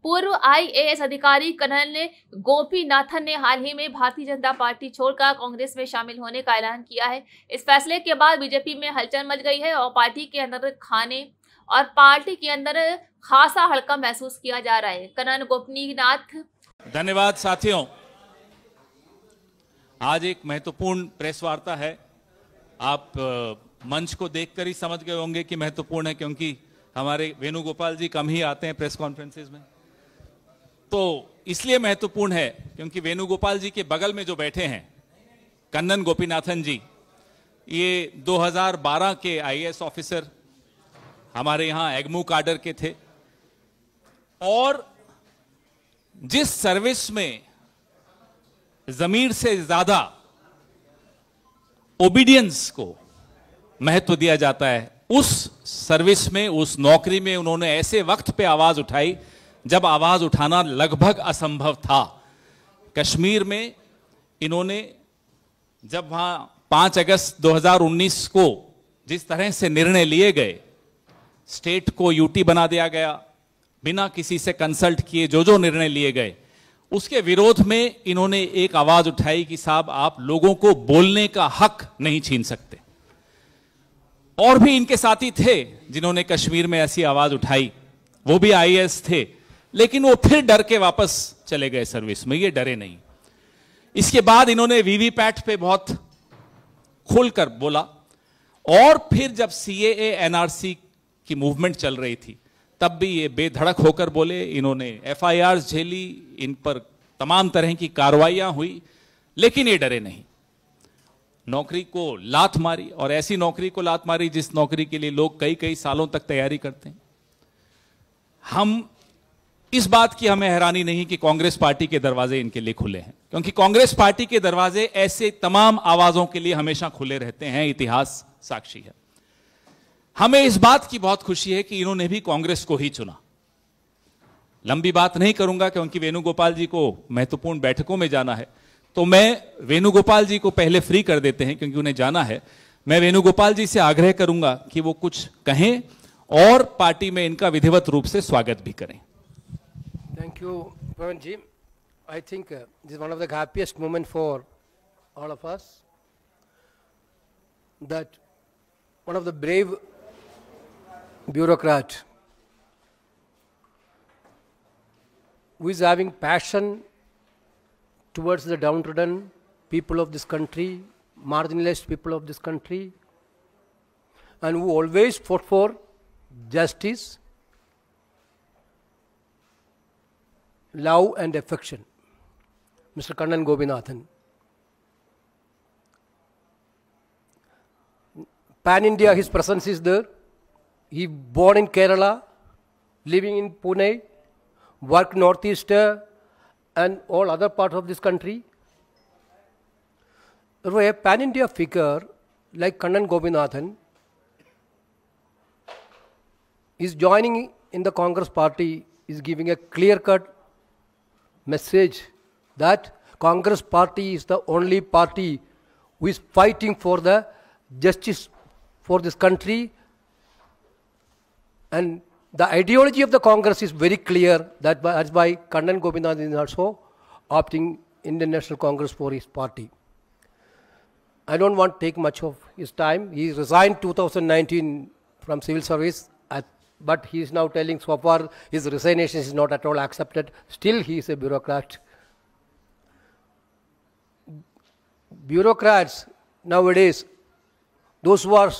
पूर्व आईएएस अधिकारी कर्नल गोपीनाथन ने हाल ही में भारतीय जनता पार्टी छोड़कर कांग्रेस में शामिल होने का ऐलान किया है। इस फैसले के बाद बीजेपी में हलचल मच गई है और पार्टी के अंदर खासा हड़कंप महसूस किया जा रहा है। कर्नल गोपीनाथ। धन्यवाद साथियों, आज एक महत्वपूर्ण प्रेस वार्ता है। आप मंच को देखकर ही समझ गए होंगे कि महत्वपूर्ण है, क्योंकि हमारे वेणुगोपाल जी कम ही आते हैं प्रेस कॉन्फ्रेंसेस में। तो इसलिए महत्वपूर्ण है क्योंकि वेणुगोपाल जी के बगल में जो बैठे हैं कन्नन गोपीनाथन जी, ये 2012 के आईएएस ऑफिसर हमारे यहां एग्मू काडर के थे और जिस सर्विस में जमीर से ज्यादा ओबीडियंस को महत्व दिया जाता है, उस सर्विस में, उस नौकरी में उन्होंने ऐसे वक्त पे आवाज उठाई जब आवाज उठाना लगभग असंभव था। कश्मीर में इन्होंने जब वहां 5 अगस्त 2019 को जिस तरह से निर्णय लिए गए, स्टेट को यूटी बना दिया गया, बिना किसी से कंसल्ट किए जो निर्णय लिए गए, उसके विरोध में इन्होंने एक आवाज उठाई कि साहब आप लोगों को बोलने का हक नहीं छीन सकते। और भी इनके साथी थे जिन्होंने कश्मीर में ऐसी आवाज उठाई, वो भी आईएएस थे, लेकिन वो फिर डर के वापस चले गए सर्विस में, ये डरे नहीं। इसके बाद इन्होंने वीवीपैट पे बहुत खुलकर बोला और फिर जब सीएए एनआरसी की मूवमेंट चल रही थी तब भी ये बेधड़क होकर बोले। इन्होंने एफआईआर झेली, इन पर तमाम तरह की कार्रवाइयां हुई, लेकिन ये डरे नहीं। नौकरी को लात मारी, और ऐसी नौकरी को लात मारी जिस नौकरी के लिए लोग कई कई सालों तक तैयारी करते हैं। हम इस बात की हमें हैरानी नहीं कि कांग्रेस पार्टी के दरवाजे इनके लिए खुले हैं, क्योंकि कांग्रेस पार्टी के दरवाजे ऐसे तमाम आवाजों के लिए हमेशा खुले रहते हैं, इतिहास साक्षी है। हमें इस बात की बहुत खुशी है कि इन्होंने भी कांग्रेस को ही चुना। लंबी बात नहीं करूंगा क्योंकि वेणुगोपाल जी को महत्वपूर्ण बैठकों में जाना है, तो मैं वेणुगोपाल जी को पहले फ्री कर देते हैं क्योंकि उन्हें जाना है। मैं वेणुगोपाल जी से आग्रह करूंगा कि वो कुछ कहें और पार्टी में इनका विधिवत रूप से स्वागत भी करें। Thank you, Pawan ji. I think this is one of the happiest moments for all of us, that one of the brave bureaucrat who is having passion towards the downtrodden people of this country, marginalized people of this country, and who always fought for justice, love and affection, Mr. Kannan Gopinathan. Pan India, his presence is there. He born in Kerala, living in Pune, worked northeast and all other parts of this country. Therefore, a Pan India figure like Kannan Gopinathan is joining in the Congress party, is giving a clear-cut message that Congress party is the only party who is fighting for the justice for this country, and the ideology of the Congress is very clear. That's why Kannan Gopinathan is also opting Indian National Congress for his party. I don't want to take much of his time. He resigned 2019 from civil service, but he is now telling so far his resignation is not at all accepted. Still he is a bureaucrat. Bureaucrats nowadays, those who are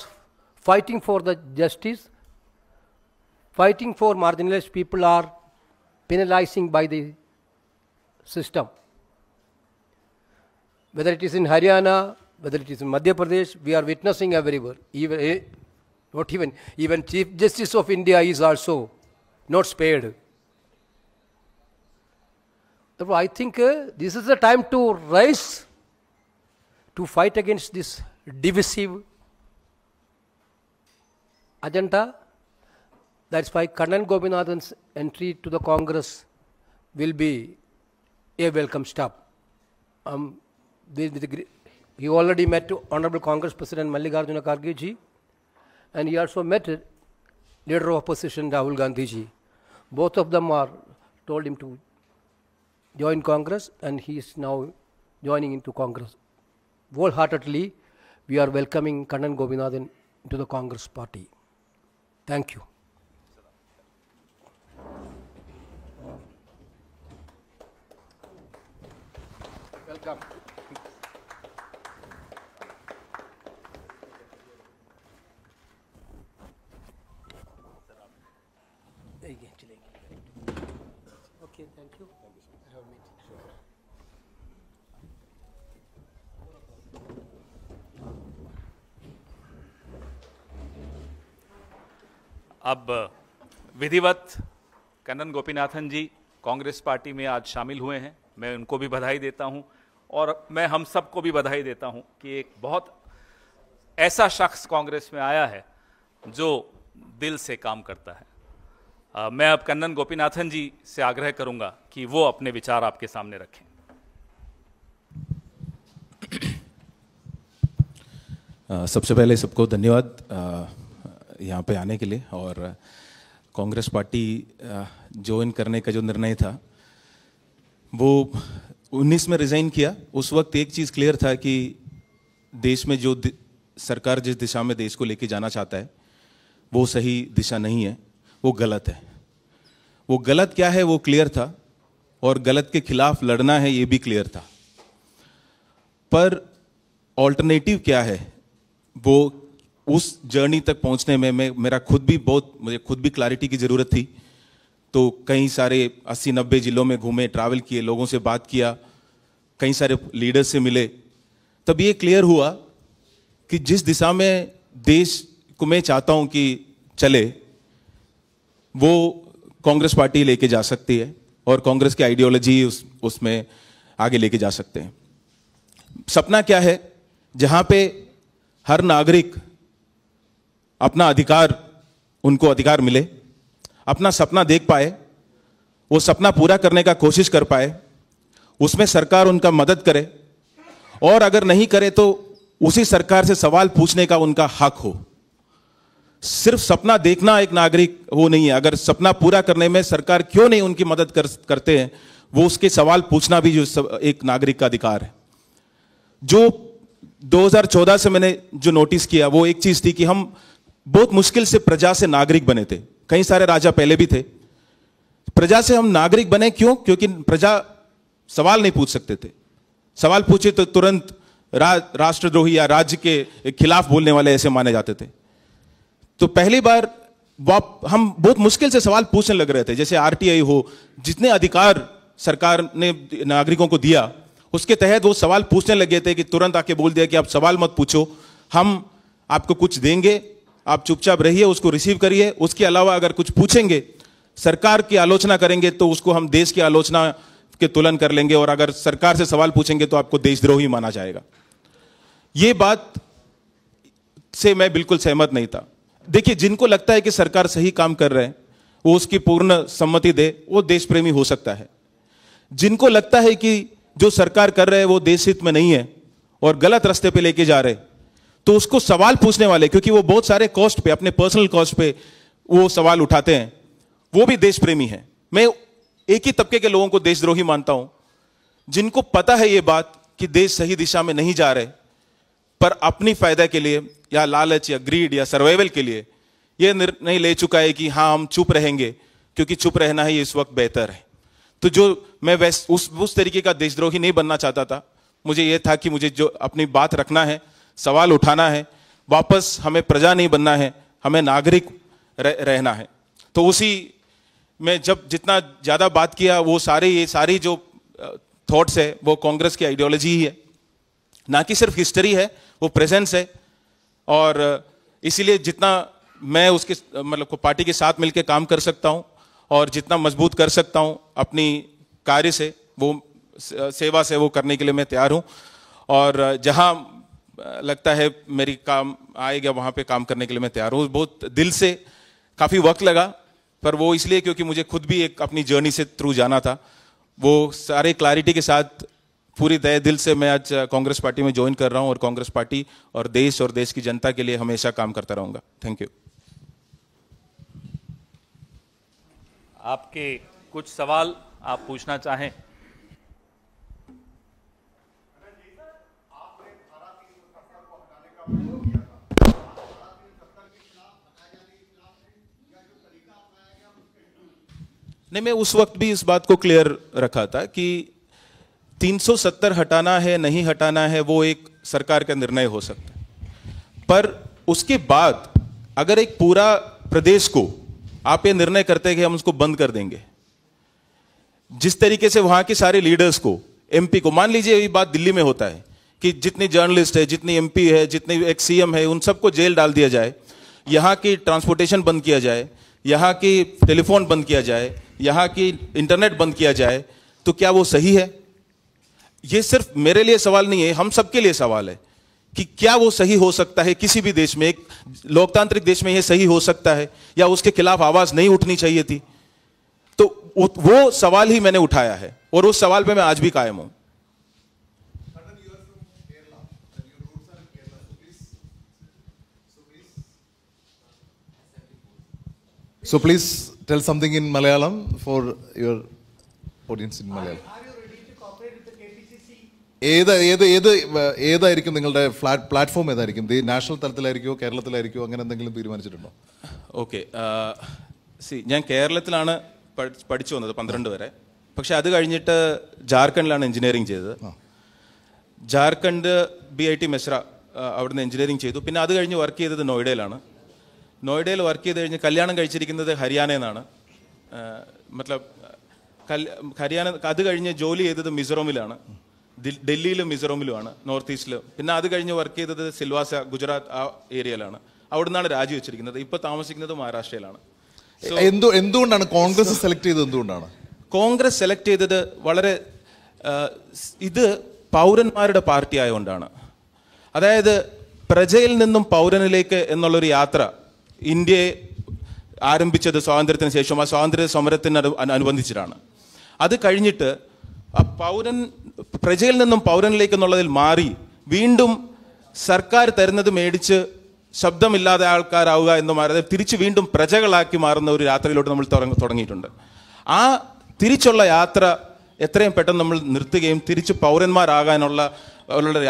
fighting for the justice, fighting for marginalized people, are penalizing by the system. Whether it is in Haryana, whether it is in Madhya Pradesh, we are witnessing everywhere. Even Chief Justice of India is also not spared. Therefore, I think this is the time to rise to fight against this divisive agenda. That's why Kannan Gopinathan's entry to the Congress will be a welcome step. He already met Honorable Congress President Mallikarjuna Kharge ji, and he also met Leader of Opposition Rahul Gandhi ji. Both of them are told him to join Congress, and he is now joining into Congress. Wholeheartedly, we are welcoming Kannan Gopinathan to the Congress party. Thank you. Welcome. Okay, thank you. I have a meeting. अब विधिवत Kannan Gopinathan ji Congress party में आज शामिल हुए हैं। मैं उनको भी बधाई देता हूं और मैं हम सबको भी बधाई देता हूं कि एक बहुत ऐसा शख्स कांग्रेस में आया है जो दिल से काम करता है। मैं अब कन्नन गोपीनाथन जी से आग्रह करूंगा कि वो अपने विचार आपके सामने रखें। सबसे पहले सबको धन्यवाद यहाँ पे आने के लिए। और कांग्रेस पार्टी ज्वाइन करने का जो निर्णय था वो 19 में रिजाइन किया। उस वक्त एक चीज़ क्लियर था कि देश में जो सरकार जिस दिशा में देश को लेके जाना चाहता है वो सही दिशा नहीं है, वो गलत है। वो गलत क्या है वो क्लियर था, और गलत के खिलाफ लड़ना है ये भी क्लियर था। पर ऑल्टरनेटिव क्या है वो उस जर्नी तक पहुंचने में मुझे खुद भी क्लैरिटी की ज़रूरत थी। तो कई सारे 80-90 जिलों में घूमे, ट्रैवल किए, लोगों से बात किया, कई सारे लीडर्स से मिले। तब ये क्लियर हुआ कि जिस दिशा में देश को मैं चाहता हूं कि चले वो कांग्रेस पार्टी लेके जा सकती है, और कांग्रेस की आइडियोलॉजी उसमें आगे लेके जा सकते हैं। सपना क्या है? जहां पे हर नागरिक अपना अधिकार, उनको अधिकार मिले, अपना सपना देख पाए, वो सपना पूरा करने का कोशिश कर पाए, उसमें सरकार उनका मदद करे, और अगर नहीं करे तो उसी सरकार से सवाल पूछने का उनका हक हो। सिर्फ सपना देखना एक नागरिक वो नहीं है। अगर सपना पूरा करने में सरकार क्यों नहीं उनकी मदद करते हैं, वो उसके सवाल पूछना भी जो एक नागरिक का अधिकार है। जो 2014 से मैंने जो नोटिस किया वो एक चीज थी कि हम बहुत मुश्किल से प्रजा से नागरिक बने थे। कई सारे राजा पहले भी थे। प्रजा से हम नागरिक बने क्यों? क्योंकि प्रजा सवाल नहीं पूछ सकते थे। सवाल पूछे तो तुरंत राष्ट्रद्रोही या राज्य के खिलाफ बोलने वाले ऐसे माने जाते थे। तो पहली बार हम बहुत मुश्किल से सवाल पूछने लग रहे थे। जैसे आरटीआई हो, जितने अधिकार सरकार ने नागरिकों को दिया उसके तहत वो सवाल पूछने लगे थे कि तुरंत आके बोल दिया कि आप सवाल मत पूछो, हम आपको कुछ देंगे, आप चुपचाप रहिए, उसको रिसीव करिए। उसके अलावा अगर कुछ पूछेंगे, सरकार की आलोचना करेंगे तो उसको हम देश की आलोचना के तुलन कर लेंगे, और अगर सरकार से सवाल पूछेंगे तो आपको देशद्रोही माना जाएगा। ये बात से मैं बिल्कुल सहमत नहीं था। देखिए, जिनको लगता है कि सरकार सही काम कर रहे हैं वो उसकी पूर्ण सम्मति दे, वो देश प्रेमी हो सकता है। जिनको लगता है कि जो सरकार कर रहे हैं वो देश हित में नहीं है और गलत रास्ते पे लेके जा रहे, तो उसको सवाल पूछने वाले, क्योंकि वो बहुत सारे कॉस्ट पे, अपने पर्सनल कॉस्ट पे वो सवाल उठाते हैं, वो भी देश प्रेमी है। मैं एक ही तबके के लोगों को देशद्रोही मानता हूं, जिनको पता है ये बात कि देश सही दिशा में नहीं जा रहे, पर अपनी फायदा के लिए या लालच या ग्रीड या सर्वाइवल के लिए ये निर्णय ले चुका है कि हाँ हम चुप रहेंगे क्योंकि चुप रहना ही इस वक्त बेहतर है। तो जो मैं उस तरीके का देशद्रोही नहीं बनना चाहता था। मुझे यह था कि मुझे जो अपनी बात रखना है, सवाल उठाना है, वापस हमें प्रजा नहीं बनना है, हमें नागरिक रहना है। तो उसी में जब जितना ज़्यादा बात किया, वो ये सारी जो थॉट्स है वो कांग्रेस की आइडियोलॉजी ही है, ना कि सिर्फ हिस्ट्री है, वो प्रेजेंस है। और इसीलिए जितना मैं उसके मतलब पार्टी के साथ मिलकर काम कर सकता हूँ और जितना मजबूत कर सकता हूँ अपनी कार्य से, वो सेवा से, वो करने के लिए मैं तैयार हूँ। और जहाँ लगता है मेरी काम आएगा वहाँ पे काम करने के लिए मैं तैयार हूँ। बहुत दिल से, काफ़ी वक्त लगा, पर वो इसलिए क्योंकि मुझे खुद भी एक अपनी जर्नी से थ्रू जाना था। वो सारे क्लैरिटी के साथ पूरी दिल से मैं आज कांग्रेस पार्टी में ज्वाइन कर रहा हूँ, और कांग्रेस पार्टी और देश की जनता के लिए हमेशा काम करता रहूँगा। Thank you. आपके कुछ सवाल आप पूछना चाहें। नहीं, मैं उस वक्त भी इस बात को क्लियर रखा था कि 370 हटाना है नहीं हटाना है वो एक सरकार का निर्णय हो सकता है, पर उसके बाद अगर एक पूरा प्रदेश को आप ये निर्णय करते हैं कि हम उसको बंद कर देंगे, जिस तरीके से वहां के सारे लीडर्स को, एमपी को, मान लीजिए ये बात दिल्ली में होता है कि जितनी जर्नलिस्ट है, जितनी एमपी है, जितने एक सीएम है, उन सबको जेल डाल दिया जाए, यहाँ की ट्रांसपोर्टेशन बंद किया जाए, यहाँ की टेलीफोन बंद किया जाए, यहाँ की इंटरनेट बंद किया जाए, तो क्या वो सही है? ये सिर्फ मेरे लिए सवाल नहीं है, हम सबके लिए सवाल है कि क्या वो सही हो सकता है? किसी भी देश में, एक लोकतांत्रिक देश में ये सही हो सकता है या उसके खिलाफ आवाज नहीं उठनी चाहिए थी? तो वो सवाल ही मैंने उठाया है और उस सवाल पे मैं आज भी कायम हूं। So please tell something in Malayalam for your audience in Malayalam. Are you ready to cooperate with the KPCC? ഏതായിരിക്കും നിങ്ങളുടെ പ്ലാറ്റ്ഫോം? ഏതായിരിക്കും? നാഷണൽ തലത്തിലായിരിക്കുമോ കേരളത്തിലായിരിക്കുമോ അങ്ങനെ എന്തെങ്കിലും തീരുമാനിച്ചിട്ടുണ്ടോ? ഓക്കെ, ഞാൻ കേരളത്തിലാണ് പഠിച്ചു വന്നത് 12 വരെ. പക്ഷെ അത് കഴിഞ്ഞിട്ട് ജാർഖണ്ഡിലാണ് എഞ്ചിനീയറിംഗ് ചെയ്തത്. ജാർഖണ്ഡ് BIT മെസ്ര അവിടുന്ന് എഞ്ചിനീയറിംഗ് ചെയ്തു. പിന്നെ അത് കഴിഞ്ഞ് വർക്ക് ചെയ്തത് നോയിഡയിലാണ്. നോയിഡയിൽ വർക്ക് ചെയ്ത് കഴിഞ്ഞ് കല്യാണം കഴിച്ചിരിക്കുന്നത് ഹരിയാനയിൽ നിന്നാണ്. മത്ലബ് ഹരിയാന. അത് കഴിഞ്ഞ് ജോലി ചെയ്തത് മിസോറമിലാണ്, ഡൽഹിയിലും മിസോറമിലുമാണ്, നോർത്ത് ഈസ്റ്റിൽ. പിന്നെ അത് കഴിഞ്ഞ് വർക്ക് ചെയ്തത് സിൽവാസ, ഗുജറാത്ത് ആ ഏരിയയിലാണ്. അവിടുന്നാണ് രാജിവെച്ചിരിക്കുന്നത്. ഇപ്പോൾ താമസിക്കുന്നത് മഹാരാഷ്ട്രയിലാണ്. എന്തുകൊണ്ടാണ് കോൺഗ്രസ് സെലക്ട് ചെയ്തത്? എന്തുകൊണ്ടാണ് കോൺഗ്രസ് സെലക്ട് ചെയ്തത്? വളരെ ഇത് പൗരന്മാരുടെ പാർട്ടി ആയതുകൊണ്ടാണ്. അതായത് പ്രജയിൽ നിന്നും പൗരനിലേക്ക് എന്നുള്ളൊരു യാത്ര ഇന്ത്യയെ ആരംഭിച്ചത് സ്വാതന്ത്ര്യത്തിന് ശേഷം, ആ സ്വാതന്ത്ര്യ സമരത്തിന് അനുബന്ധിച്ചിട്ടാണ്. അത് കഴിഞ്ഞിട്ട് പ്രജയിൽ നിന്നും പൗരനിലേക്ക് എന്നുള്ളതിൽ മാറി വീണ്ടും സർക്കാർ തരുന്നത് മേടിച്ച് ശബ്ദമില്ലാതെ ആൾക്കാരാവുക എന്ന് മാറി തിരിച്ച് വീണ്ടും പ്രജകളാക്കി മാറുന്ന ഒരു യാത്രയിലോട്ട് നമ്മൾ തുടങ്ങിയിട്ടുണ്ട്. ആ തിരിച്ചുള്ള യാത്ര എത്രയും പെട്ടെന്ന് നമ്മൾ നിർത്തുകയും തിരിച്ച് പൗരന്മാരാകാനുള്ള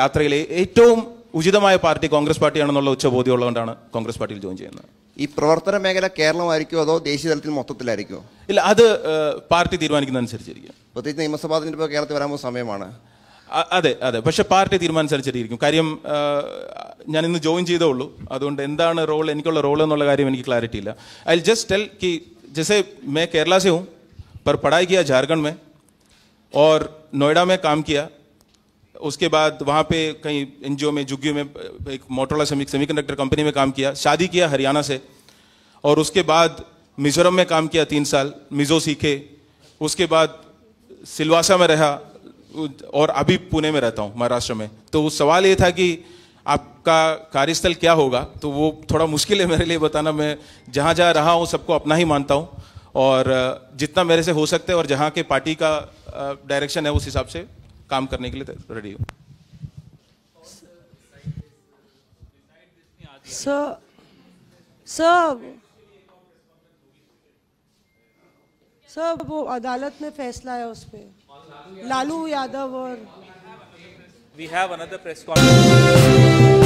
യാത്രയിലെ ഏറ്റവും ഉചിതമായ പാർട്ടി കോൺഗ്രസ് പാർട്ടിയാണെന്നുള്ള ഉച്ചബോധ്യം ഉള്ളതുകൊണ്ടാണ് കോൺഗ്രസ് പാർട്ടിയിൽ ജോയിൻ ചെയ്യുന്നത്. ഈ പ്രവർത്തന മേഖല കേരളമായിരിക്കുമോ അതോ ദേശീയ തലത്തിൽ മൊത്തത്തിലായിരിക്കുമോ? ഇല്ല, അത് പാർട്ടി തീരുമാനിക്കുന്നതനുസരിച്ചിരിക്കും. പ്രത്യേകിച്ച് നിയമസഭാ തെരഞ്ഞെടുപ്പ് കേരളത്തിൽ വരാൻ പോകുന്ന സമയമാണ്. അതെ, പക്ഷെ പാർട്ടി തീരുമാനിച്ചനുസരിച്ചിരിക്കും. കാര്യം ഞാൻ ഇന്ന് ജോയിൻ ചെയ്തേ ഉള്ളൂ. അതുകൊണ്ട് എന്താണ് റോൾ, എനിക്കുള്ള റോൾ എന്നുള്ള കാര്യം എനിക്ക് ക്ലാരിറ്റി ഇല്ല. ഐ വിൽ जस्ट टेल कि जैसे मैं केरला से हूँ पर पढ़ाई किया झारखंड में और नोएडा में काम किया. उसके बाद वहाँ पे कहीं NGO में, जुग्गी में, एक मोटरोला सेमीकंडक्टर कंपनी में काम किया. शादी किया हरियाणा से और उसके बाद मिजोरम में काम किया 3 साल, मिजो सीखे. उसके बाद सिलवासा में रहा और अभी पुणे में रहता हूँ, महाराष्ट्र में. तो सवाल ये था कि आपका कार्यस्थल क्या होगा, तो वो थोड़ा मुश्किल है मेरे लिए बताना. मैं जहाँ जहाँ रहा हूँ सबको अपना ही मानता हूँ और जितना मेरे से हो सकता है और जहाँ के पार्टी का डायरेक्शन है उस हिसाब से काम करने के लिए रेडी हूँ. सर वो अदालत में फैसला है उस पे, लालू यादव और We have another press conference.